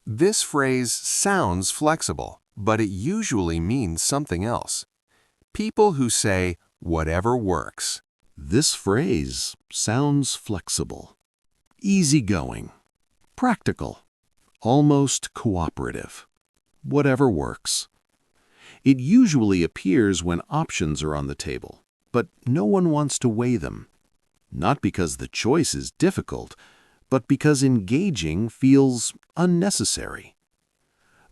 This phrase sounds flexible, but it usually means something else. People who say, whatever works. This phrase sounds flexible, easygoing, practical, almost cooperative. Whatever works. It usually appears when options are on the table, but no one wants to weigh them. Not because the choice is difficult, but because engaging feels unnecessary.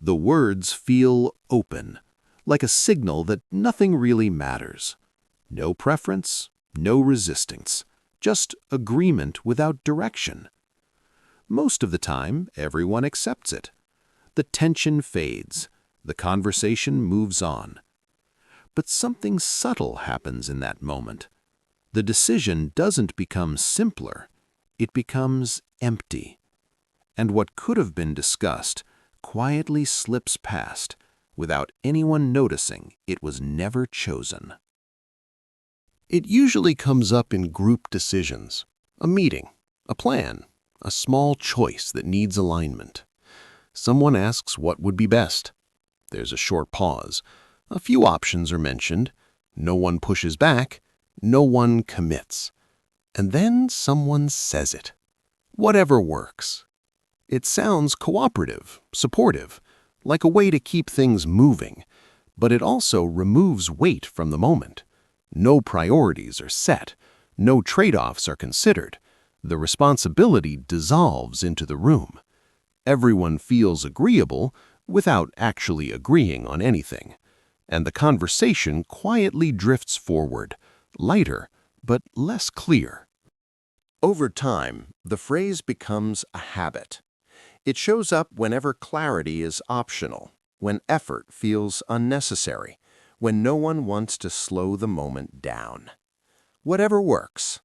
The words feel open, like a signal that nothing really matters. No preference, no resistance, just agreement without direction. Most of the time, everyone accepts it. The tension fades. The conversation moves on. But something subtle happens in that moment. The decision doesn't become simpler. It becomes empty. And what could have been discussed quietly slips past, without anyone noticing it was never chosen. It usually comes up in group decisions, a meeting, a plan, a small choice that needs alignment. Someone asks what would be best. There's a short pause. A few options are mentioned. No one pushes back. No one commits. And then someone says it. Whatever works. It sounds cooperative, supportive, like a way to keep things moving, but it also removes weight from the moment. No priorities are set. No trade-offs are considered. The responsibility dissolves into the room. Everyone feels agreeable without actually agreeing on anything, and the conversation quietly drifts forward, lighter but less clear. Over time, the phrase becomes a habit. It shows up whenever clarity is optional, when effort feels unnecessary, when no one wants to slow the moment down. Whatever works.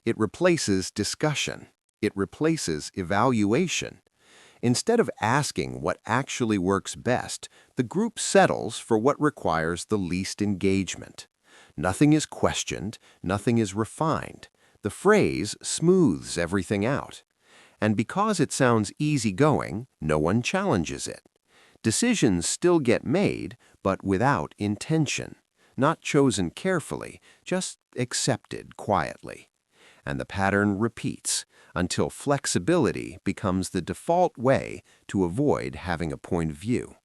It replaces discussion. It replaces evaluation. Instead of asking what actually works best, the group settles for what requires the least engagement. Nothing is questioned, nothing is refined. The phrase smooths everything out. And because it sounds easygoing, no one challenges it. Decisions still get made, but without intention, not chosen carefully, just accepted quietly. And the pattern repeats until flexibility becomes the default way to avoid having a point of view.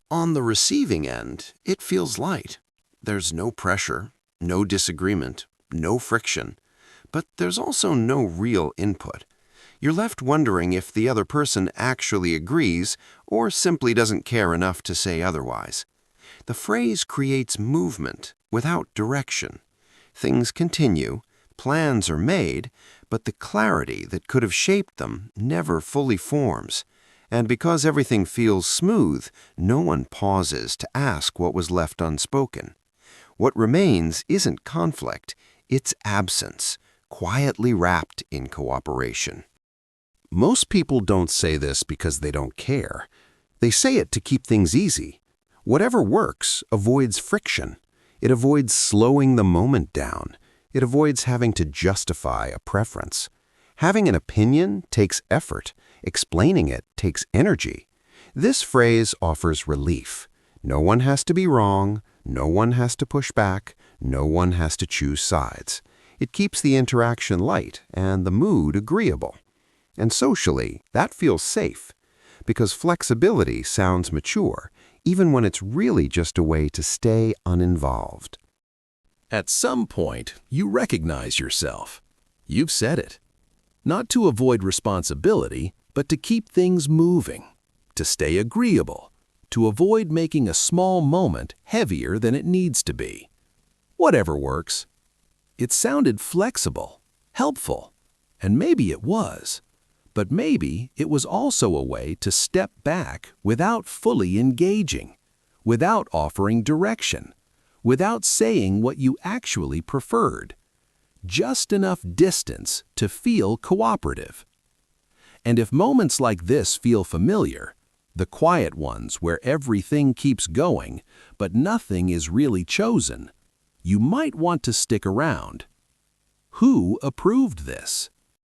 On the receiving end, it feels light. There's no pressure, no disagreement, no friction, but there's also no real input. You're left wondering if the other person actually agrees or simply doesn't care enough to say otherwise. The phrase creates movement without direction. Things continue, plans are made, but the clarity that could have shaped them never fully forms. And because everything feels smooth, no one pauses to ask what was left unspoken. What remains isn't conflict, it's absence, quietly wrapped in cooperation. Most people don't say this because they don't care. They say it to keep things easy. Whatever works avoids friction. It avoids slowing the moment down. It avoids having to justify a preference. Having an opinion takes effort. Explaining it takes energy. This phrase offers relief. No one has to be wrong. No one has to push back. No one has to choose sides. It keeps the interaction light and the mood agreeable. And socially, that feels safe, because flexibility sounds mature, even when it's really just a way to stay uninvolved. At some point, you recognize yourself. You've said it. Not to avoid responsibility, but to keep things moving, to stay agreeable, to avoid making a small moment heavier than it needs to be. Whatever works. It sounded flexible, helpful, and maybe it was. But maybe it was also a way to step back without fully engaging, without offering direction, without saying what you actually preferred. Just enough distance to feel cooperative. And if moments like this feel familiar, the quiet ones where everything keeps going, but nothing is really chosen, you might want to stick around. Who approved this?